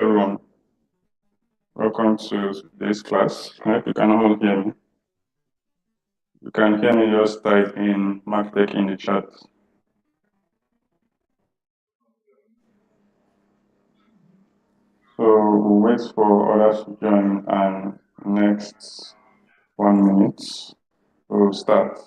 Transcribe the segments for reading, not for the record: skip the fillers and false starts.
Everyone, welcome to today's class. I hope you can all hear me. You can hear me, just type in MarkTech in the chat. So we'll wait for others to join, and next 1 minute we'll start.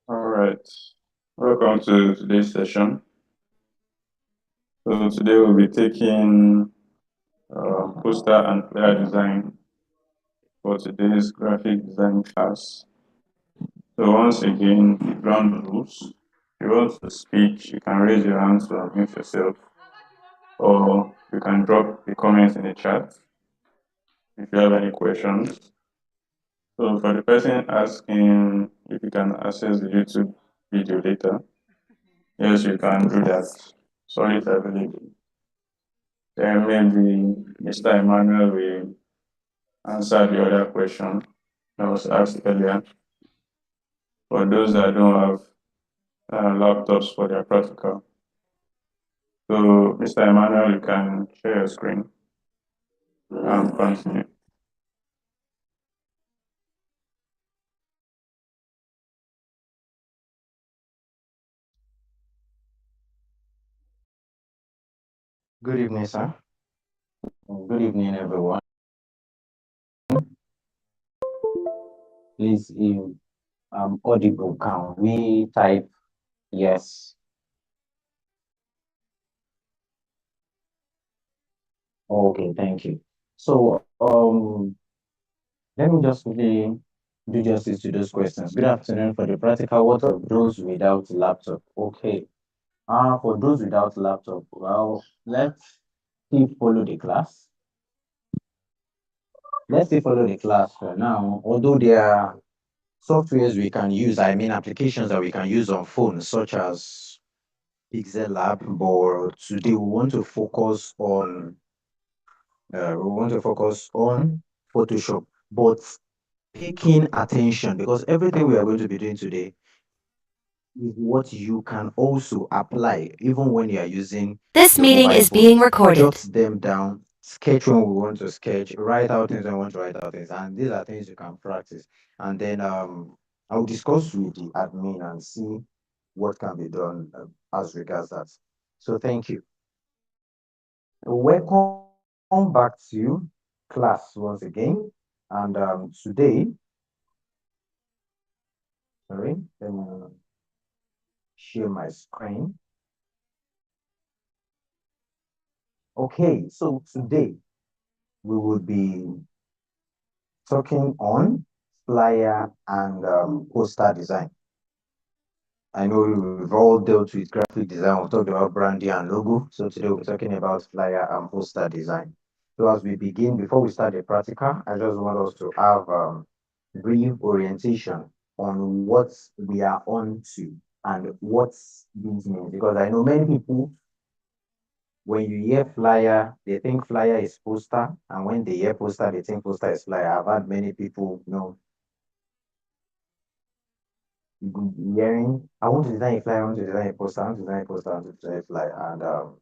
All right, welcome to today's session. So today we'll be taking poster and flyer design for today's graphic design class. So once again, ground rules. If you want to speak, you can raise your hand to unmute yourself, or you can drop the comments in the chat if you have any questions. So for the person asking if you can access the YouTube video later, yes, you can do that. Sorry, it's available. Then maybe Mr. Emmanuel will answer the other question that was asked earlier. For those that don't have laptops for their practical. So, Mr. Emmanuel, you can share your screen and continue. Good evening, sir. Good evening, everyone. Please, if audible, can we type yes? Okay, thank you. So, let me just quickly do justice to those questions. Good afternoon. For the practical, what of those without laptop? Okay. For those without laptop, well, still follow the class. Let's still follow the class for now. Although there are softwares we can use, I mean applications that we can use on phones, such as Pixel Lab, but today we want to focus on Photoshop, but paying attention because everything we are going to be doing today is what you can also apply even when you are using This your meeting mobile is being phones. recorded. Jot them down, sketch when we want to sketch, write out things when we want to write out things, and these are things you can practice. And then I'll discuss with the admin and see what can be done as regards that. So thank you. Welcome back to class once again. And today, sorry, let me share my screen. Okay, so today we will be talking on flyer and poster design. I know we've all dealt with graphic design, we've talked about branding and logo. So today we're talking about flyer and poster design. So as we begin, before we start the practical, I just want us to have brief orientation on what we are on to and what this means. Because I know many people, when you hear flyer, they think flyer is poster, and when they hear poster, they think poster is flyer. I've had many people, hearing, I want to design a flyer, I want to design a poster, I want to design a poster, I want to design a flyer, and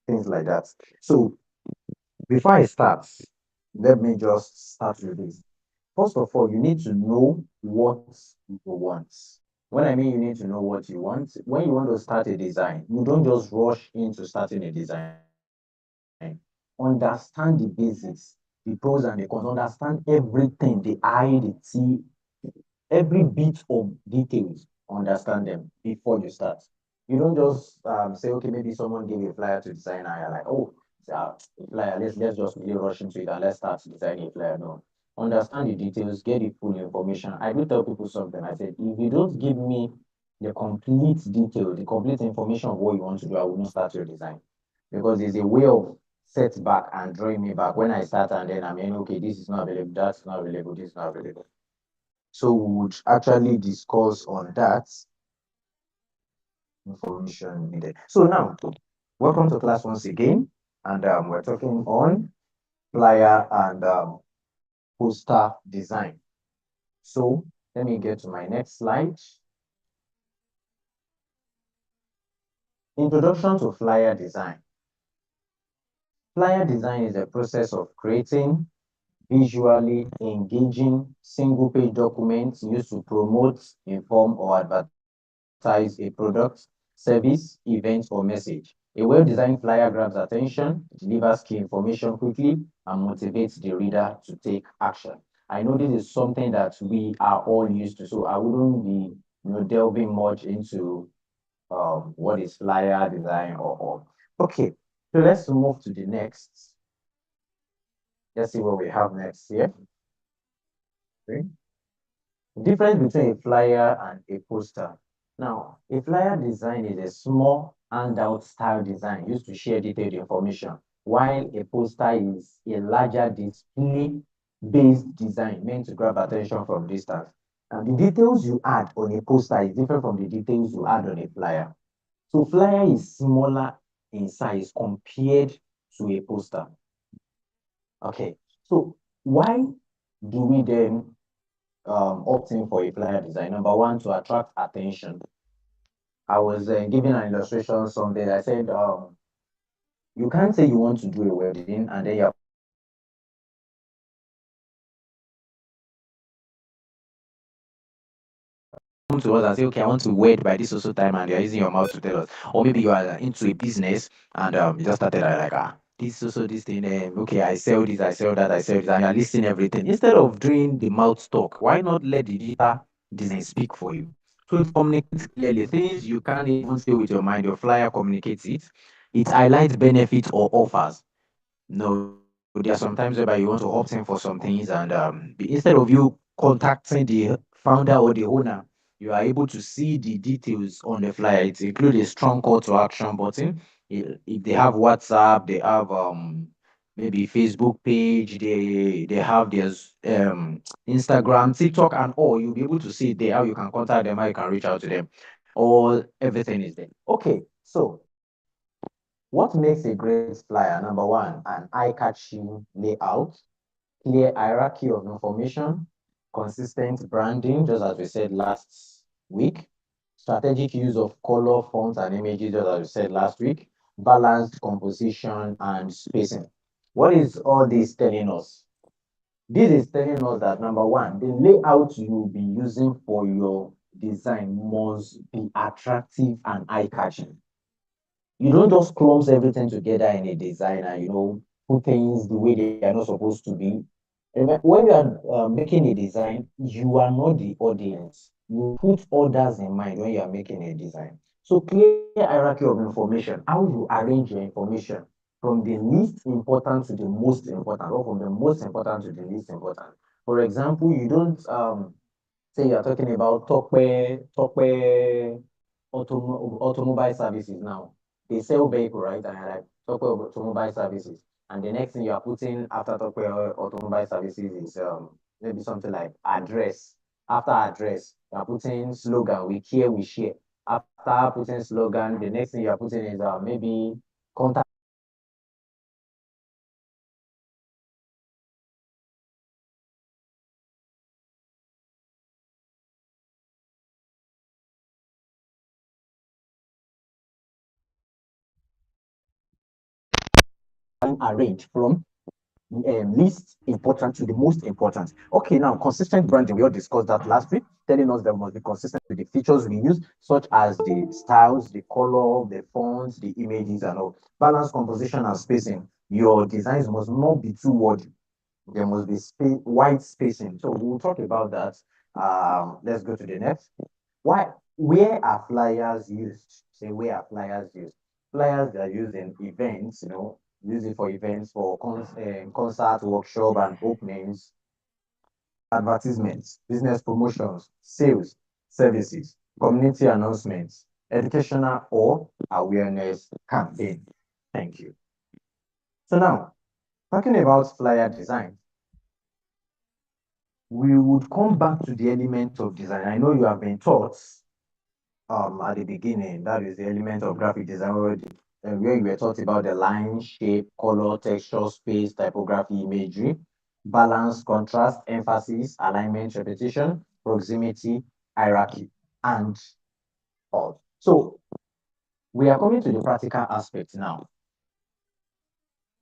things like that. So before I start, let me just start with this. First of all, you need to know what you want. When I mean you need to know what you want, when you want to start a design, you don't just rush into starting a design. Understand the basics, the pros and the cons, understand everything, the I, the T, every bit of details, understand them before you start. You don't just say, okay, maybe someone gave you a flyer to design, and you're like, oh, it's a flyer. Let's just really rush into it and let's start designing a flyer. No, understand the details, get the full information. I do tell people something. I said, if you don't give me the complete detail, the complete information of what you want to do, I will not start your design because there's a way of setback and drawing me back when I start and then I mean, okay, this is not available, that's not available, this is not available. So we would actually discuss on that information needed. So now, welcome to class once again, and we're talking on flyer and poster design. So let me get to my next slide. Introduction to flyer design. Flyer design is a process of creating visually engaging single-page documents used to promote, inform, or advertise a product, service, event, or message. A well-designed flyer grabs attention, delivers key information quickly, and motivates the reader to take action. I know this is something that we are all used to, so I wouldn't be delving much into what is flyer design or. Okay, so let's move to the next. Let's see what we have next here. Okay. Difference between a flyer and a poster. Now, a flyer design is a small handout style design used to share detailed information, while a poster is a larger display based design meant to grab attention from distance. Now, the details you add on a poster is different from the details you add on a flyer. So, flyer is smaller in size compared to a poster. Okay, so why do we then opting for a flyer design? Number one, to attract attention. I was giving an illustration someday. I said, you can't say you want to do a wedding and then you're coming to us and say, okay, I want to wear this cloth come to us and say, okay, I want to wed by this also time, and you're using your mouth to tell us. Or maybe you are into a business and you just started like, this also this thing, okay, I sell this, I sell that, I sell this, and you're listing everything. Instead of doing the mouth talk, why not let the digital design speak for you? So it communicates clearly things you can't even say with your mind. Your flyer communicates it. It highlights benefits or offers. No, there are some times whereby you want to opt in for some things, and instead of you contacting the founder or the owner, you are able to see the details on the flyer. It includes a strong call to action button. If they have WhatsApp, they have maybe Facebook page, they have their Instagram, TikTok, and all. You'll be able to see there how you can contact them, how you can reach out to them. All everything is there. Okay, so what makes a great flyer? Number one, an eye-catching layout, clear hierarchy of information, consistent branding, just as we said last week, strategic use of color, fonts, and images, just as we said last week, balanced composition and spacing. What is all this telling us? This is telling us that number one, the layout you will be using for your design must be attractive and eye-catching. You don't just clumps everything together in a design and put things the way they are not supposed to be. When you are making a design, you are not the audience. You put others in mind when you are making a design. So clear hierarchy of information, how you arrange your information from the least important to the most important, or from the most important to the least important. For example, you don't say you're talking about Tokwe automobile services now. They sell vehicle, right? And you're like Tokwe automobile services. And the next thing you are putting after Tokwe automobile services is maybe something like address. After address, you are putting slogan, we care, we share. After putting slogan, the next thing you are putting is maybe contact arrange from least important to the most important. Okay, now consistent branding. We all discussed that last week, telling us that we must be consistent with the features we use, such as the styles, the color, the fonts, the images, and all. Balance composition and spacing. Your designs must not be too wordy. There must be wide spacing. So we'll talk about that. Let's go to the next. Where are flyers used? Say, where are flyers used? Flyers are used in events, use it for events, for concert, workshop, and openings, advertisements, business promotions, sales, services, community announcements, educational or awareness campaign. Thank you. So now, talking about flyer design, we would come back to the element of design. I know you have been taught at the beginning, that is the element of graphic design already, where you were taught about the line, shape, color, texture, space, typography, imagery, balance, contrast, emphasis, alignment, repetition, proximity, hierarchy, and all. So we are coming to the practical aspect now.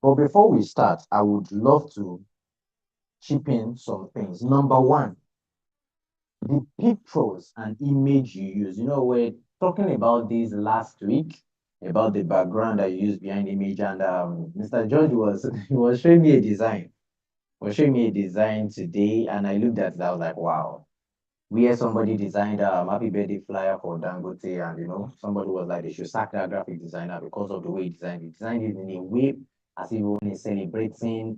But before we start, I would love to chip in some things. Number one, the pictures and image you use. We're talking about this last week about the background that you use behind the image, and Mr. George was he was showing me a design. Was showing me a design today, and I looked at it. I was like, wow. Where somebody designed a happy birthday flyer for Dangote, and somebody was like, they should sack that graphic designer because of the way he designed it. He designed it in a way as if he was celebrating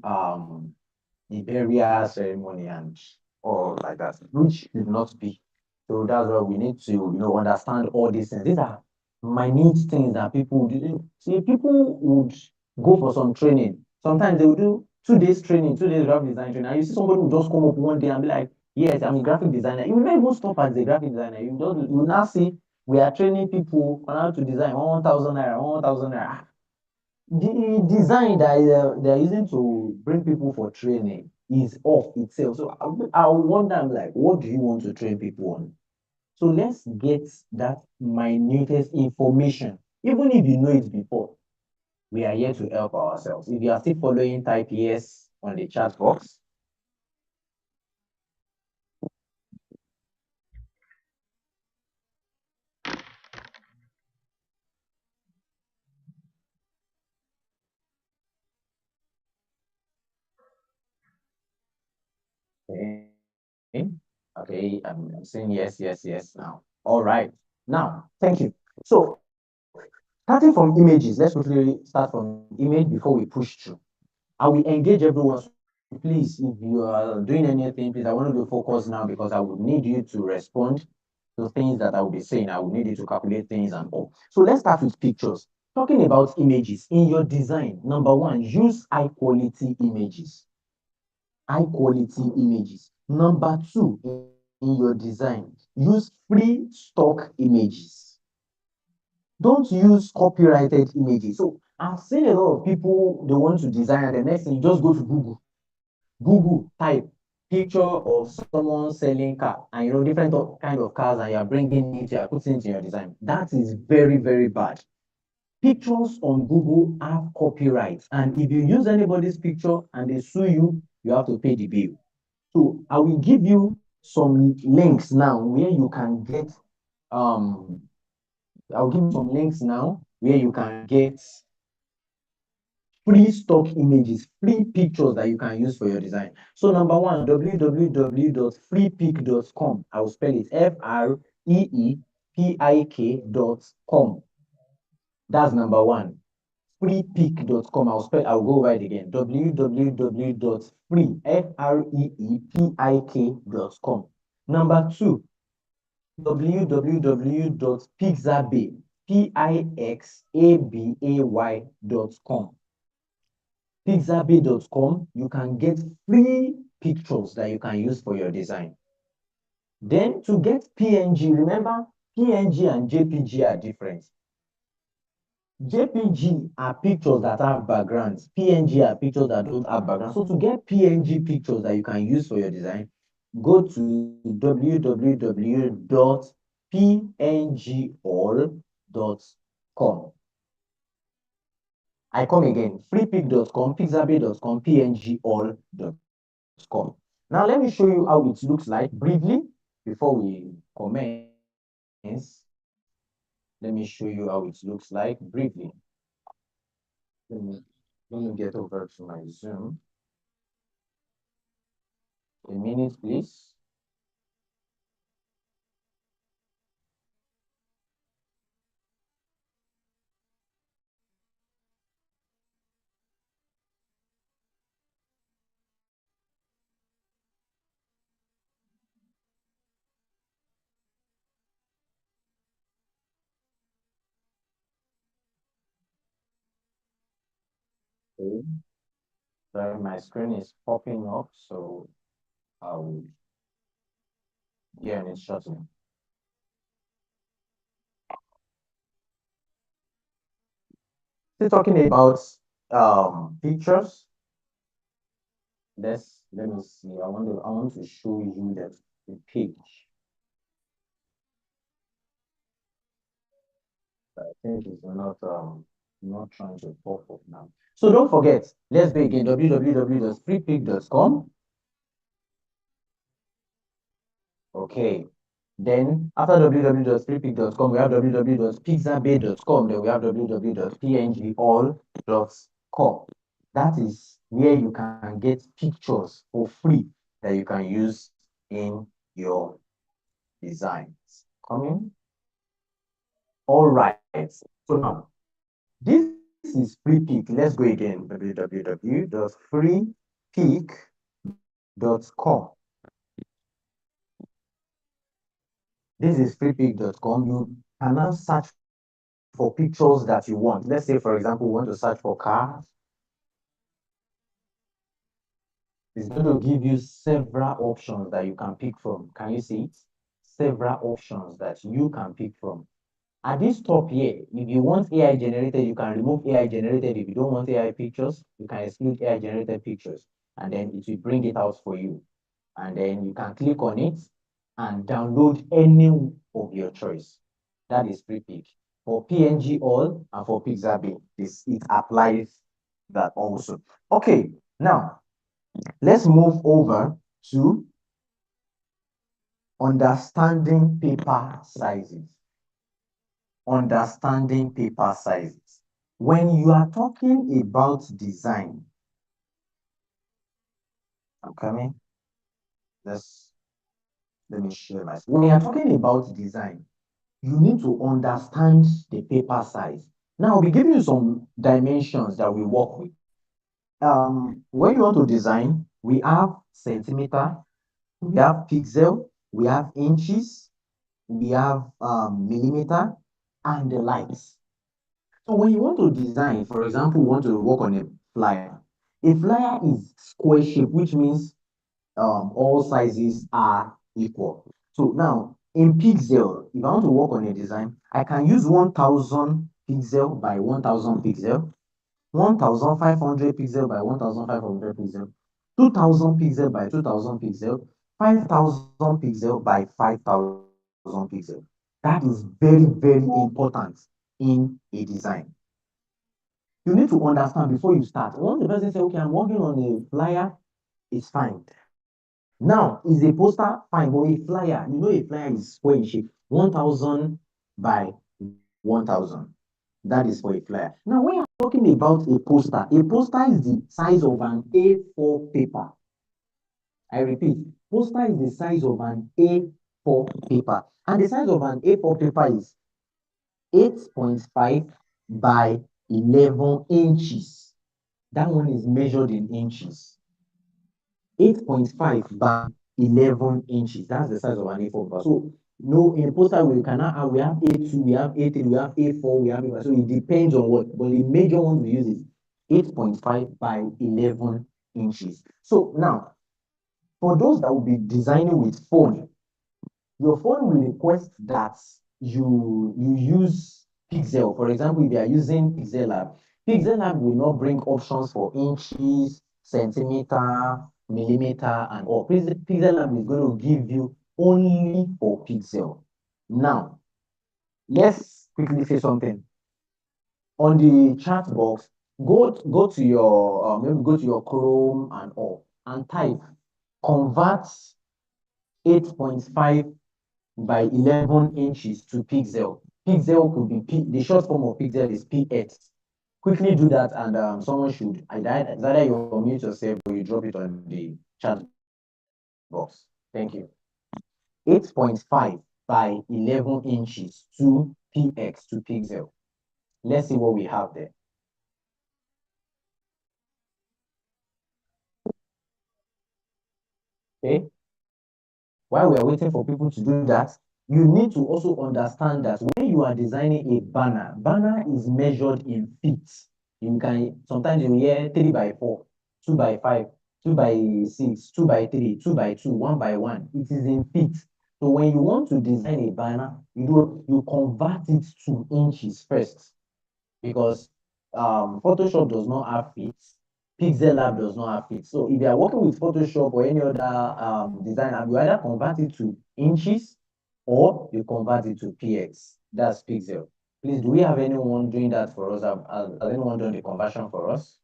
the burial ceremony and all like that, which should not be. So that's why we need to, understand all these things. These are minute things that people do. See, people would go for some training. Sometimes they will do 2 days training, 2 days graphic design training. And you see somebody will just come up one day and be like, yes, I'm a graphic designer. You will not even stop as a graphic designer. You will now see we are training people on how to design 1,000 naira, 1,000 naira. The design that they're using to bring people for training is off itself. So I wonder, I'm like, what do you want to train people on? So let's get that minutest information. Even if you know it before, we are here to help ourselves. If you are still following, type yes on the chat box. Okay. Okay, I'm saying yes, yes, yes now. All right. Now, thank you. So starting from images, let's quickly start from image before we push through. I will engage everyone. So please, if you are doing anything, please, I want you to focus now because I would need you to respond to things that I will be saying. I will need you to calculate things and all. So let's start with pictures. Talking about images in your design, number one, use high quality images. High quality images. Number two, in your design, use free stock images. Don't use copyrighted images. So I've seen a lot of people, they want to design and the next thing you just go to Google. Google type picture of someone selling car and different kind of cars and you're bringing it, you're putting it in your design. That is very, very bad. Pictures on Google have copyright, and if you use anybody's picture and they sue you, you have to pay the bill. So I will give you some links now where you can get um I'll give you some links now where you can get free stock images, free pictures that you can use for your design. So number one, www.freepik.com. I will spell it freepik.com. That's number one. Freepik.com. I'll go over it again. www.freepik.com. Number two, www.pixabay.com. Pixabay.com, you can get free pictures that you can use for your design. Then to get PNG, remember PNG and JPG are different. JPG are pictures that have backgrounds. PNG are pictures that don't have backgrounds. So to get PNG pictures that you can use for your design, go to www.pngall.com. I come again, freepik.com, pixabay.com, pngall.com. Now let me show you how it looks like briefly before we commence. Let me show you how it looks like briefly. Let me, let me get over to my Zoom. A minute, please. Okay. Sorry, my screen is popping up, so I will get it shortly. Still talking about pictures. Let me see. I want to show you the page. I think it's not trying to pop up now. So don't forget, let's do again www.freepik.com. Okay. Then after www.freepik.com, we have www.pixabay.com. Then we have www.pngall.com. That is where you can get pictures for free that you can use in your designs. Coming. All right. So now, this is FreePik. Let's go again. www.freepik.com. This is freepik.com. You can now search for pictures that you want. Let's say, for example, we want to search for cars. It's going to give you several options that you can pick from. Can you see it? Several options that you can pick from. At this top here, if you want AI generated, you can remove AI generated. If you don't want AI pictures, you can exclude AI generated pictures, and then it will bring it out for you. And then you can click on it and download any of your choice. That is FreePik. For PNG all and for Pixabay, it applies that also. Okay, now let's move over to understanding paper sizes. Understanding paper sizes. When you are talking about design, I'm coming. Let me share my. When you are talking about design, you need to understand the paper size. Now, I'll be giving you some dimensions that we work with. When you want to design, we have centimeter, we have pixel, we have inches, we have millimeter, and the likes. So when you want to design, for example, you want to work on a flyer is square shape, which means all sizes are equal. So now in pixel, if I want to work on a design, I can use 1000 pixel by 1000 pixel, 1500 pixel by 1500 pixel, 2000 pixel by 2000 pixel, 5000 pixel by 5000 pixel. That is very, very important in a design. You need to understand before you start. Once the person say, okay, I'm working on a flyer, it's fine. Now, is a poster fine, but a flyer, you know, a flyer is square in shape, 1000 by 1000. That is for a flyer. Now, when you're talking about a poster is the size of an A4 paper. I repeat, poster is the size of an A4 paper. And the size of an A4 paper is 8.5 by 11 inches. That one is measured in inches. 8.5 by 11 inches. That's the size of an A4 paper. So, no, in poster we cannot have, we have A2, we have A3, we have A4, we have A5. So it depends on what, but the major one we use is 8.5 by 11 inches. So now, for those that will be designing with phone, your phone will request that you use Pixel. For example, if you are using Pixel Lab will not bring options for inches, centimeter, millimeter, and all. Pixel Lab is going to give you only for Pixel. Now, let's quickly say something. On the chat box, go to your maybe go to your Chrome and all and type convert 8.5 by 11 inches to pixel. Pixel could be the short form of pixel is px. Quickly do that, and someone should either you mute yourself or you drop it on the chat box. Thank you. 8.5 by 11 inches to px to pixel. Let's see what we have there. Okay. While we are waiting for people to do that, you need to also understand that when you are designing a banner is measured in feet. You can sometimes you hear 3 by 4, 2 by 5, 2 by 6, 2 by 3, 2 by 2, 1 by 1. It is in feet. So when you want to design a banner, you convert it to inches first because Photoshop does not have feet. Pixel Lab does not have feet. So if you are working with Photoshop or any other design app, you either convert it to inches or you convert it to px. That's pixel. Please, do we have anyone doing that for us? Has anyone done the conversion for us?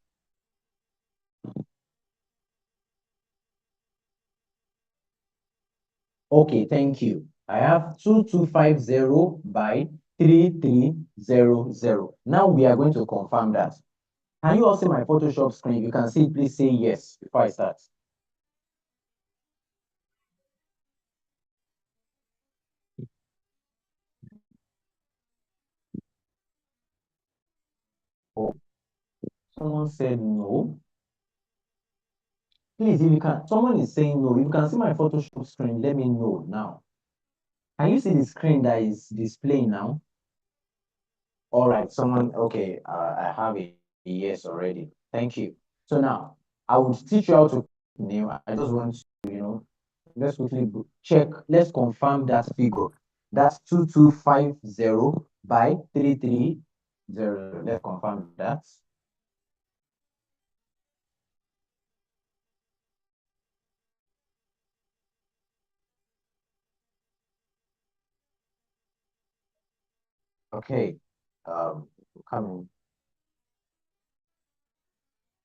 Okay, thank you. I have 2250 by 3300. Now we are going to confirm that. Can you all see my Photoshop screen? If you can see, please say yes before I start. Oh, someone said no. Please, if you can, someone is saying no. If you can see my Photoshop screen, let me know now. Can you see the screen that is displaying now? All right, someone, okay, I have a yes already. Thank you. So now, I will teach you how to name. I just want to, let's quickly check. Let's confirm that figure. That's 2250 by 330. Let's confirm that. Okay. Coming.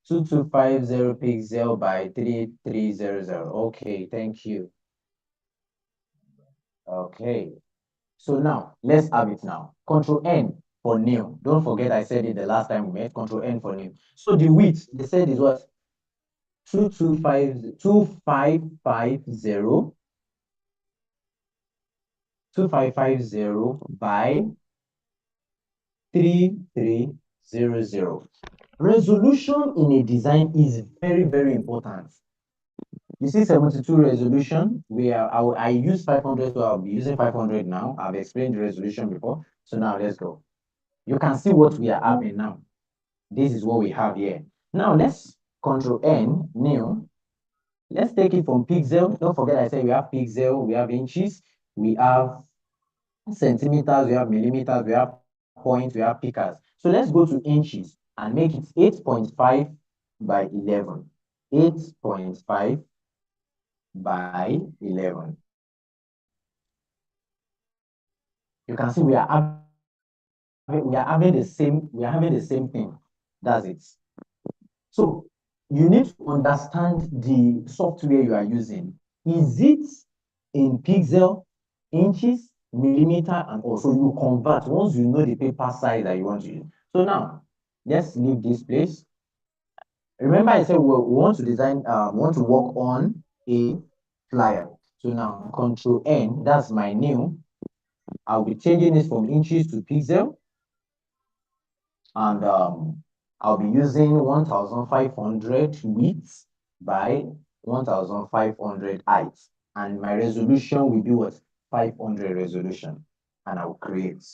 2250 pixel by 3300. Okay, thank you. Okay. So now let's have it now. Control N for new. Don't forget I said it the last time we met. Control N for new. So the width they said is what? 2550 2550 by 3300. Resolution in a design is very, very important. You see 72 resolution, I use 500, so I'll be using 500 now. I've explained the resolution before. So now let's go. You can see what we are having now. This is what we have here. Now let's Control N, new. Let's take it from pixel. Don't forget I said we have pixel, we have inches, we have centimeters, we have millimeters, we have points, we have pickers. So let's go to inches and make it 8.5 by 11. 8.5 by 11. You can see we are having the same thing. That's it. So you need to understand the software you are using. Is it in pixel, inches, millimeter, and also you convert once you know the paper size that you want to use. So now let's leave this place. Remember, I said we want to design, we want to work on a flyer. So now Control N, that's my new. I'll be changing this from inches to pixel, and I'll be using 1500 width by 1500 height, and my resolution will be what? 500 resolution, and I'll create.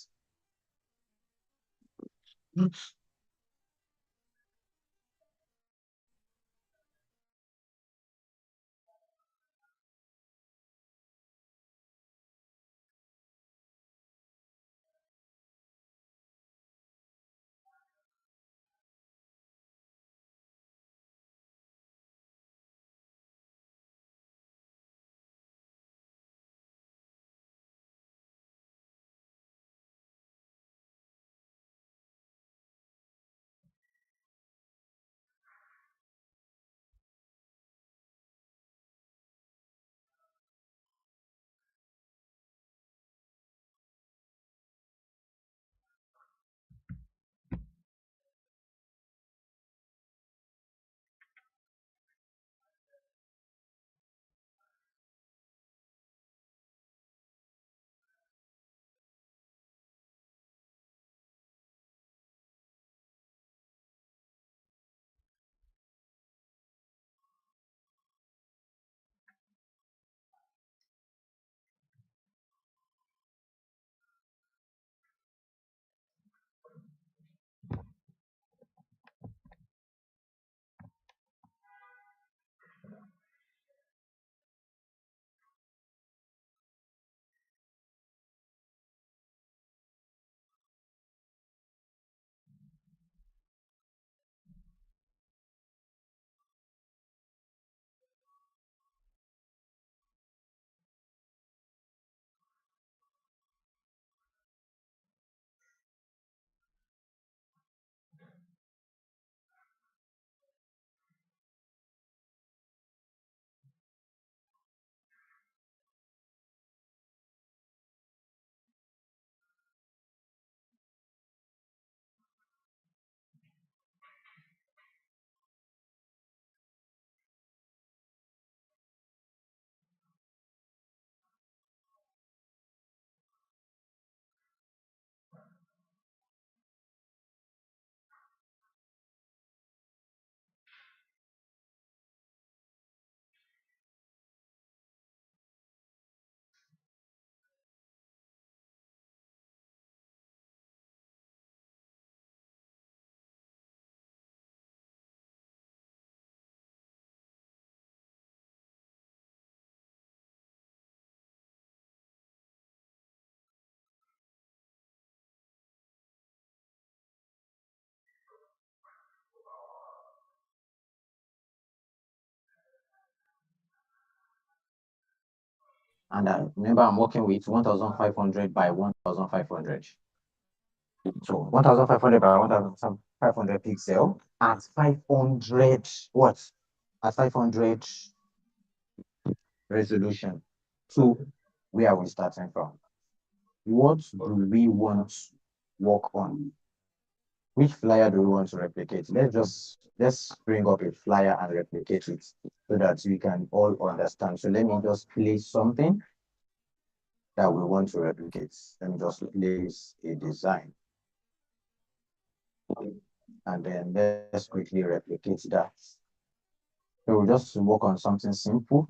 And remember, I'm working with 1500 by 1500. So 1500 by 1500 pixel at 500 what? At 500 resolution. So where are we starting from? What do we want to work on? Which flyer do we want to replicate? Let's bring up a flyer and replicate it so that we can all understand. So let me just place something that we want to replicate. Let me just place a design. and then let's quickly replicate that. So we'll just work on something simple.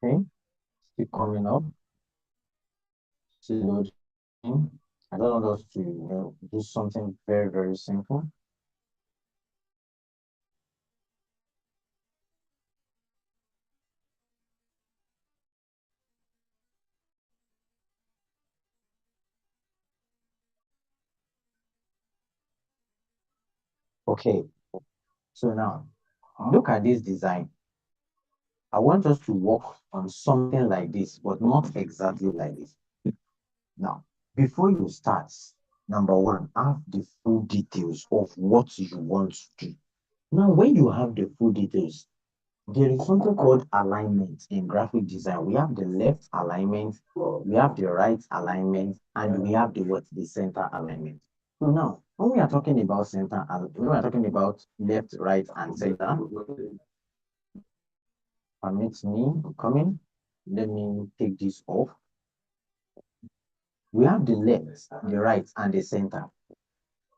Okay, keep coming up, still loading. I don't want us to do something very, very simple. Okay, so now look at this design. I want us to work on something like this, but not exactly like this. Now, before you start, number one, have the full details of what you want to do. Now, when you have the full details, there is something called alignment in graphic design. We have the left alignment, we have the right alignment, and we have the what? The center alignment. So now, when we are talking about when we are talking about left, right, and center, permit me coming. Let me take this off. We have the left, the right, and the center.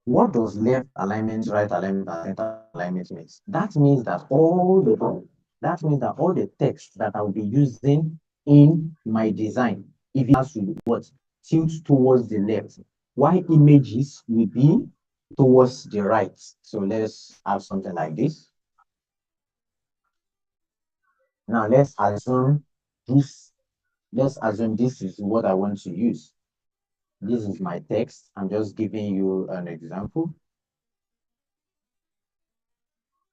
What does left alignment, right alignment, and center alignment means? That means that all the text that I will be using in my design, if it has to what tilt towards the left, while images will be towards the right. So let's have something like this. Now this. Let's assume this is what I want to use. This is my text. I'm just giving you an example.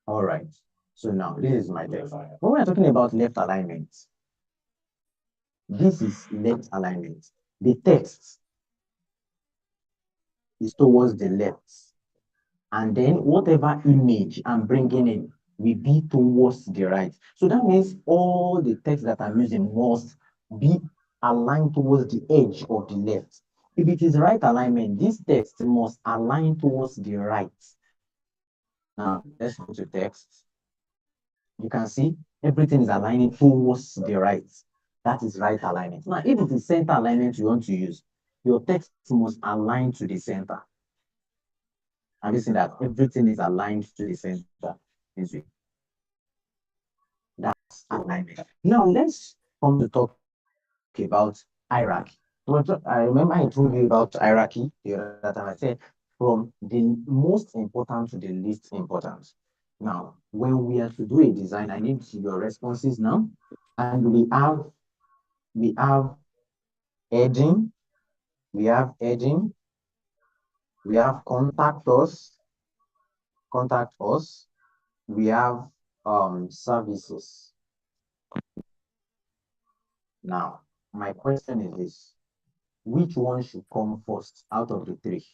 All right. So now this is my text. When we're talking about left alignment, this is left alignment. The text is towards the left. And then whatever image I'm bringing in will be towards the right. So that means all the text that I'm using must be aligned towards the edge of the left. If it is right alignment, this text must align towards the right. Now, let's go to text. You can see everything is aligning towards the right. That is right alignment. Now, if it is center alignment you want to use, your text must align to the center. Have you seen that? Everything is aligned to the center. That's alignment. Now, let's come to talk about hierarchy. I remember I told you about hierarchy the other time. I said from the most important to the least important. Now, when we are to do a design, I need your responses now. And we have edging, we have edging, we have contact us, we have services. Now, my question is this: which one should come first out of the three?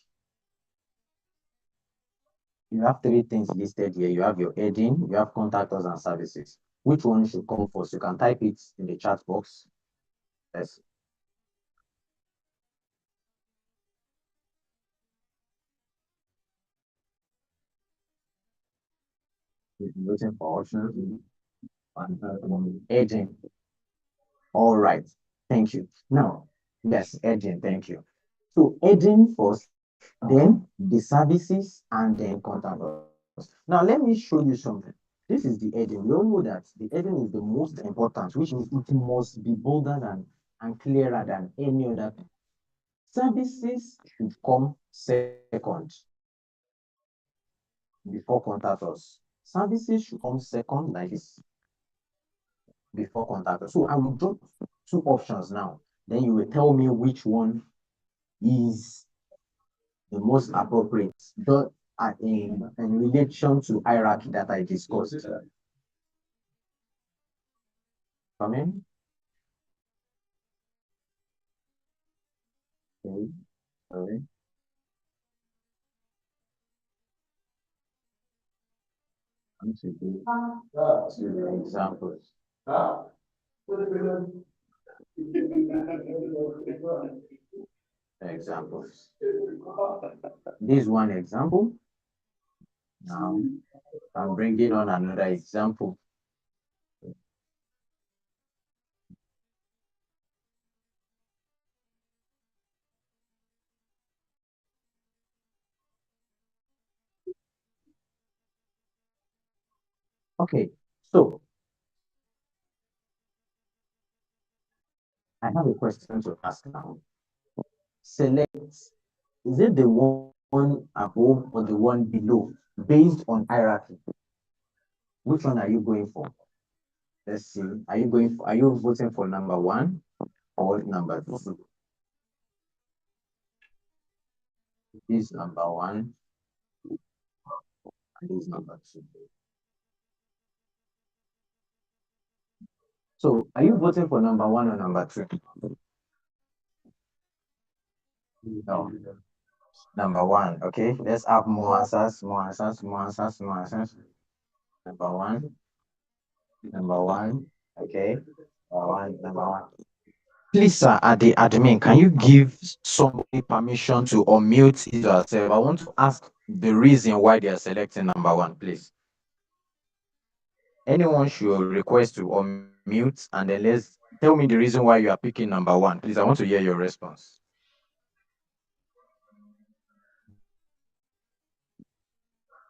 You have three things listed here. You have your edging, you have contact us, and services. Which one should come first? You can type it in the chat box. Yes. Waiting for options. Edging. All right. Thank you. Now, yes, edging. Thank you. So edging first, then the services, and then contact us. Now, let me show you something. This is the edging. We all know that the edging is the most important, which means it must be bolder than and clearer than any other. Services should come second before contact us. Services should come second like this before contact us. So I will drop two options now. Then you will tell me which one is the most appropriate in relation to hierarchy that I discussed. Come in. Okay. Sorry. I'm to do two examples. Examples. This one example. Now I'm bringing on another example. Okay, so I have a question to ask now. Select, is it the one above or the one below based on hierarchy? Which one are you going for? Let's see. Are you voting for number one or number two? This is number one and this is number two. So are you voting for number one or number two? No. Number one. Okay. Let's have more answers, more answers, more answers, more answers. Number one. Number one. Okay. Number one. Number one. Please, sir, at the admin, can you give somebody permission to unmute his or herself? I want to ask the reason why they are selecting number one, please. Anyone should request to unmute and then let's tell me the reason why you are picking number one. Please, I want to hear your response.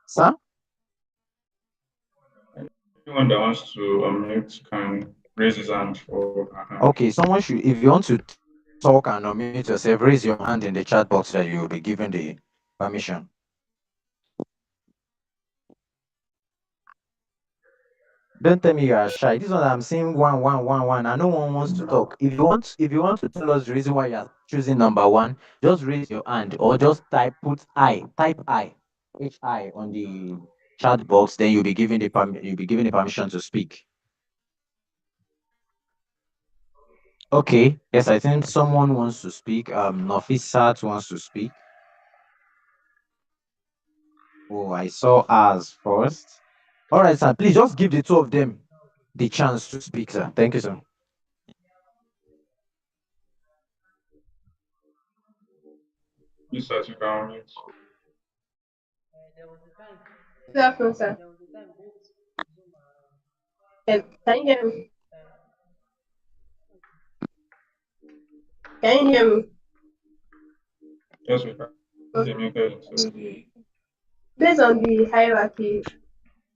Sir? Anyone that wants to unmute can raise his hand or her hand. Okay, someone should, if you want to talk and unmute yourself, raise your hand in the chat box that you will be given the permission. Don't tell me you are shy. This one I'm saying one, one, one, one, and no one wants to talk. If you want to tell us the reason why you are choosing number one, just raise your hand or just type I on the chat box. Then you'll be given the permission to speak. Okay. Yes, I think someone wants to speak. Nafisat wants to speak. Oh, I saw us first. All right, sir. Please just give the two of them the chance to speak, sir. Thank you, sir. Please, sir, you can unmute. Good afternoon, sir. Can you hear me? Can you hear me? Yes, we can. Okay. Based on the hierarchy,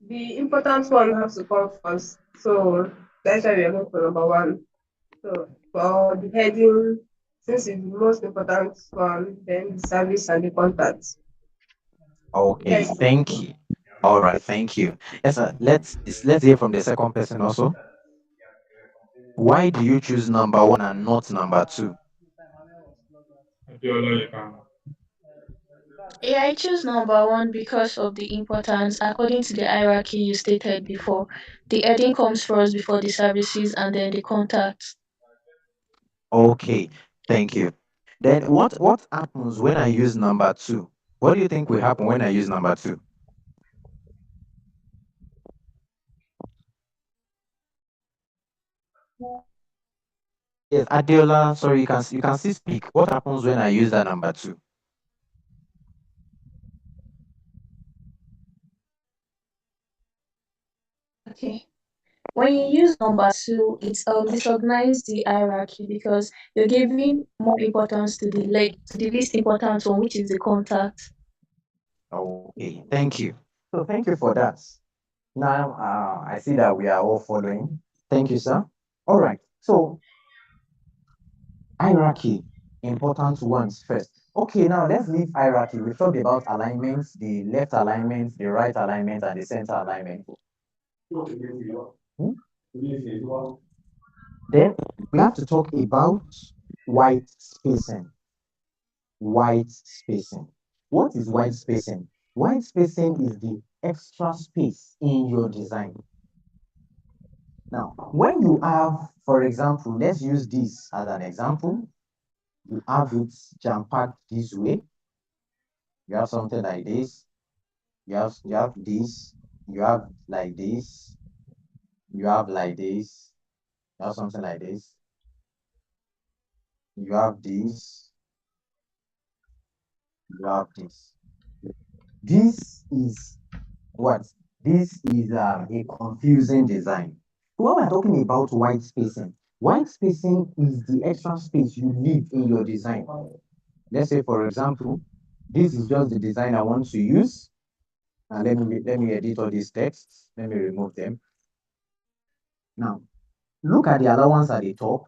the important one has to come first. So that's why we are going for number one. So for the heading, since it's the most important one, then the service and the contact. Okay, Yes. thank you. All right, thank you. Yes, sir. Let's hear from the second person also. Why do you choose number one and not number two? Abiola, you can. Yeah, I choose number one because of the importance. According to the hierarchy you stated before, the heading comes first before the services and then the contacts. Okay, thank you. Then what happens when I use number two? What do you think will happen when I use number two? Yes, Adiola, sorry, you can still speak. What happens when I use that number two? Okay. When you use number two, it disorganizes the hierarchy because you're giving more importance to the least important one, which is the contact. Okay, thank you. So thank you for that. Now I see that we are all following. Thank you, sir. All right. So hierarchy, important ones first. Okay, now let's leave hierarchy. We've talked about alignments, the left alignment, the right alignment, and the center alignment. Hmm? Then we have to talk about white spacing. White spacing. What is white spacing? White spacing is the extra space in your design. Now, when you have, for example, let's use this as an example. You have it jam-packed this way. You have something like this. You have this. You have like this. You have like this. You have something like this. You have this. You have this. This is what? This is a confusing design. When we're talking about white spacing is the extra space you leave in your design. Let's say, for example, this is just the design I want to use. Now let me edit all these texts. Let me remove them. Now look at the allowance at the top.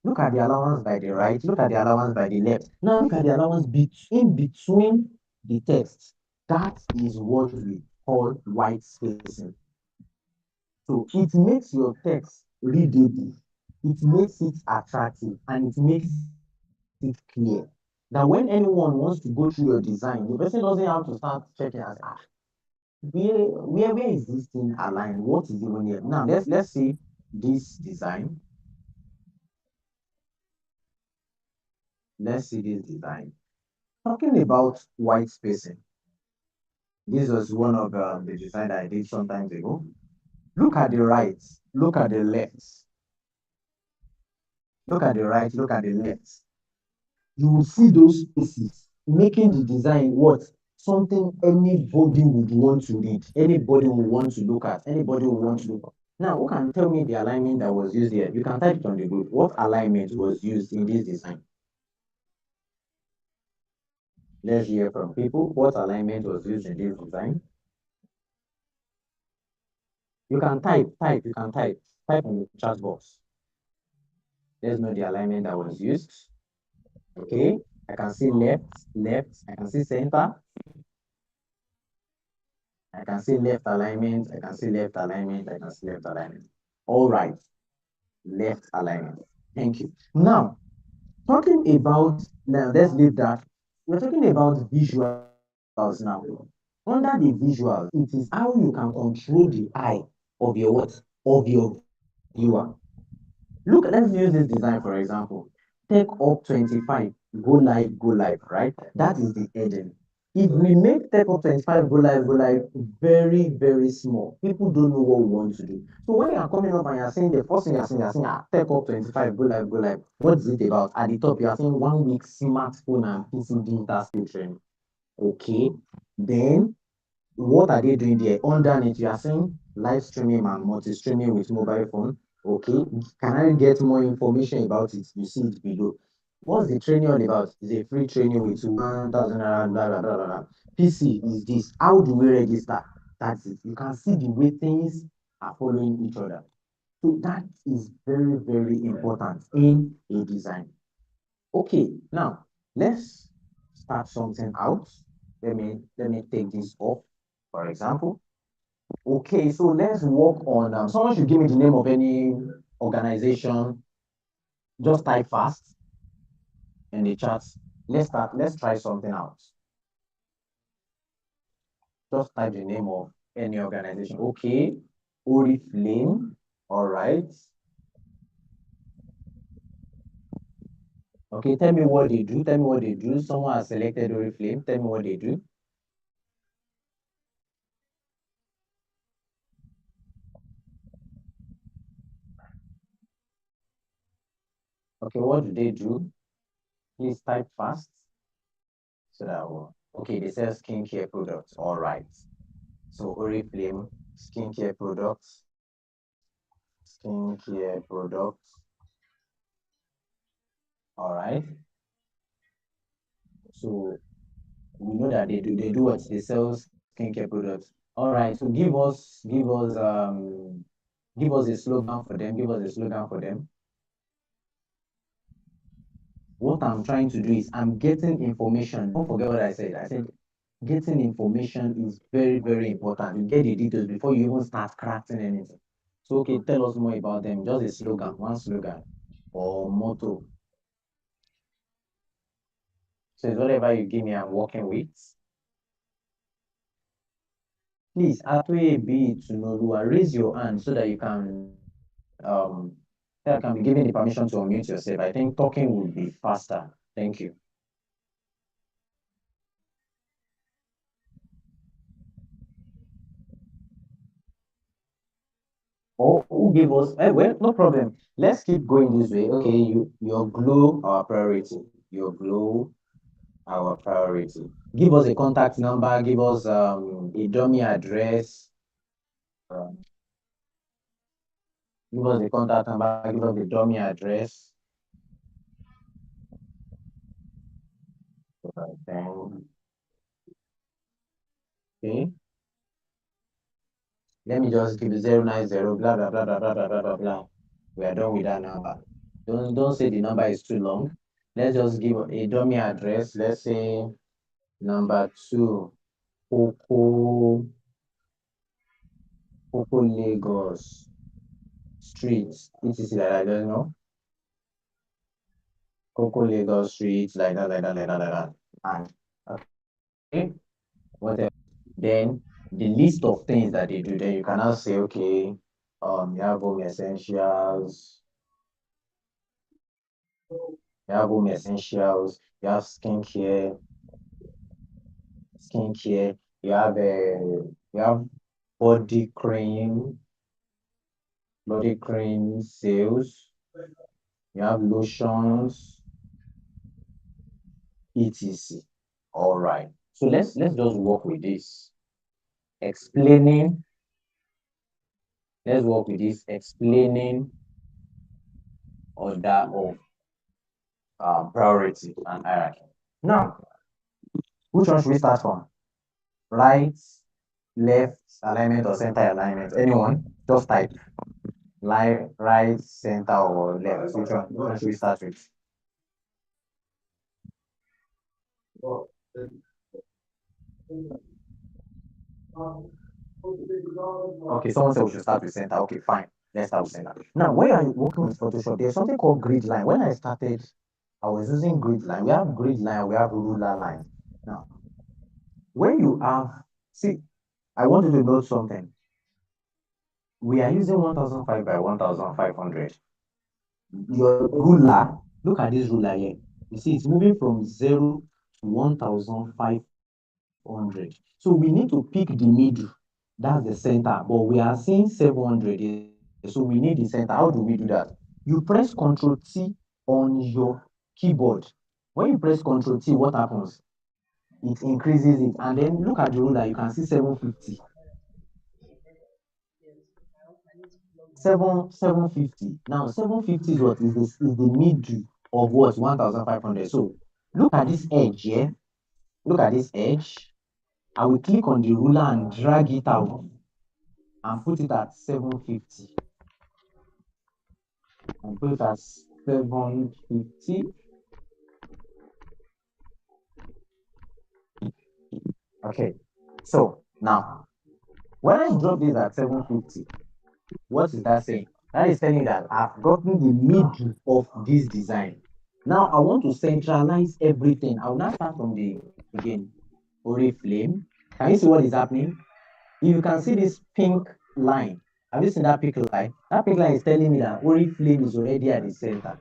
Look at the allowance by the right. Look at the allowance by the left. Now look at the allowance in between the text. That is what we call white spacing. So it makes your text readable, it makes it attractive, and it makes it clear. Now, when anyone wants to go through your design, the person doesn't have to start checking as where is this thing aligned? What is even here? Now let's see this design. Let's see this design. Talking about white spacing. This was one of the design that I did some time ago. Look at the right, look at the left, look at the right, look at the left. You will see those spaces making the design what something anybody would want to read, anybody would want to look at, anybody would want to look at. Now, who can tell me the alignment that was used here? You can type it on the group. What alignment was used in this design? Let's hear from people. What alignment was used in this design? You can you can type on the chat box. Let's know the alignment that was used. Okay, I can see left, I can see center, I can see left alignment, I can see left alignment, I can see left alignment. All right, left alignment. Thank you. Now, talking about, now let's leave that. We're talking about visuals now. Under the visuals, it is how you can control the eye of your what? Of your viewer. Look, let's use this design for example. Take up 25, go live, right? That is the heading. If we make take up 25, go live very, very small, people don't know what we want to do. So when you are coming up and you're saying the first thing you're saying, take up 25, go live. What is it about? At the top, you are saying 1 week smartphone and PC digital skill training. Okay. Then what are they doing there? Underneath, you are saying live streaming and multi-streaming with mobile phone. Okay, can I get more information about it? You see it below. What's the training all about? It's a free training with 1,000 blah blah blah blah. PC is this. How do we register? That's it. You can see the way things are following each other. So that is very, very important in a design. Okay, now let's start something out. Let me take this off, for example. Okay, so let's work on someone should give me the name of any organization. Just type fast in the chat. Let's try something out. Just type the name of any organization. Okay, Oriflame. All right. Okay, tell me what they do. Tell me what they do. Someone has selected Oriflame. Tell me what they do. Okay, what do they do? Please type fast. So that will. Okay, they sell skincare products. All right. So Oriflame skincare products. Skincare products. All right. So we know that they do what they sell skincare products. All right. So give us a slogan for them. Give us a slogan for them. What I'm trying to do is I'm getting information. Don't forget what I said. I said getting information is very, very important. You get the details before you even start crafting anything. So okay, tell us more about them. Just a slogan, one slogan or motto. So it's whatever you give me, I'm working with. Please, Atoye B Tunolua, raise your hand so that you can be given the permission to unmute yourself. I think talking would be faster. Thank you. Or who gave us? Well, no problem. Let's keep going this way. Okay, your glow, our priority. Your glow, our priority. Give us a contact number. Give us a dummy address. Um, give us the contact number. Give us the dummy address. Then, okay. Let me just give you 090 blah blah blah blah blah blah blah blah blah. We are done with that number. Don't say the number is too long. Let's just give a dummy address. Let's say number 2, Coco Lagos Street, etc. Like that, I don't know. Coco Lagos Street, like that, like that, like that, like that. And okay, what else? Then the list of things that they do, then you can now say, okay, you have home essentials, you have skincare, you have body cream, sales, you have lotions, etc. All right. So let's just work with this. Explaining. Let's work with this. Explaining order of priority and hierarchy. Now, which one should we start from? Right, left alignment, or center alignment? Anyone? Just type. Right, center, or left. Which one should we start with? Okay, someone said we should start with center. Okay, fine. Let's start with center. Now, when I'm working with Photoshop, there's something called grid line. When I started, I was using grid line. We have grid line, we have ruler line. Now, when you have, see, I want you to note something. We are using 1005 by 1500. Your ruler, look at this ruler here. You see, it's moving from 0 to 1500. So we need to pick the middle. That's the center. But we are seeing 700 here. So we need the center. How do we do that? You press Ctrl T on your keyboard. When you press Ctrl T, what happens? It increases it. And then look at the ruler. You can see 750. 750. Now 750 is what? Is the middle of what? 1500. So look at this edge here. Look at this edge. I will click on the ruler and drag it out and put it at 750. And put it at 750. Okay. So now when I drop this at 750, what is that saying? That is telling that I've gotten the middle of this design. Now I want to centralize everything. I will now start from the again. Oriflame. Can you see what is happening? If you can see this pink line, have you seen that pink line? That pink line is telling me that Oriflame is already at the center.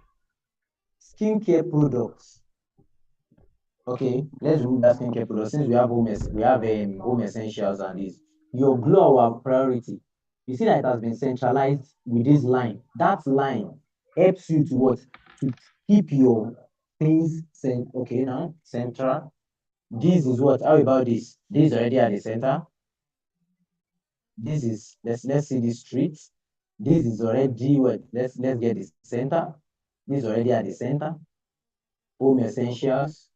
Skincare products. Okay, let's remove that skincare product since we have home essentials and this. Your glow, our priority. You see that it has been centralized with this line. That line helps you to what? To keep your things okay now central. This is what? How about this? This is already at the center. This is let's see this street. This is already what? Let's get the center. This is already at the center. Home essentials.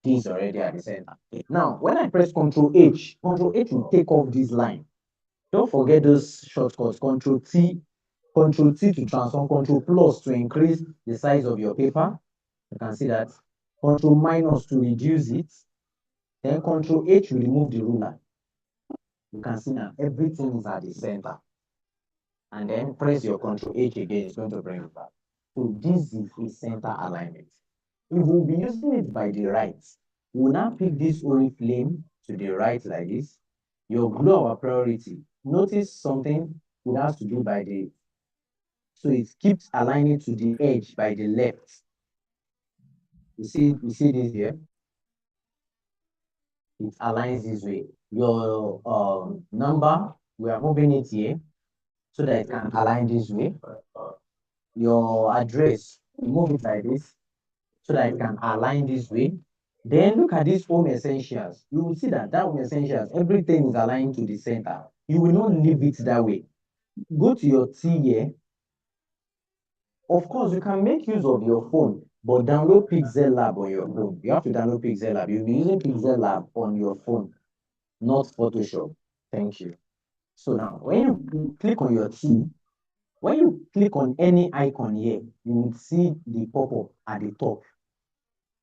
This is already at the center. Now, when I press Control H will take off this line. Don't forget those shortcuts. Control T to transform. Control plus to increase the size of your paper. You can see that. Control minus to reduce it. Then Control H will remove the ruler. You can see now everything is at the center. And then press your Control H again, it's going to bring it back. So this is a center alignment. If we'll be using it by the right, we'll now pick this Oriflame to the right like this. Your glow, our priority. Notice something it has to do by the, so it keeps aligning to the edge by the left. You see this here? It aligns this way. Your number, we are moving it here so that it can align this way. Your address, you move it like this so that it can align this way. Then look at these home essentials. You will see that home essentials, everything is aligned to the center. You will not leave it that way. Go to your T here. Of course, you can make use of your phone, but download Pixel Lab on your phone. You have to download Pixel Lab. You'll be using Pixel Lab on your phone, not Photoshop. Thank you. So now, when you click on your T, when you click on any icon here, you will see the pop-up at the top.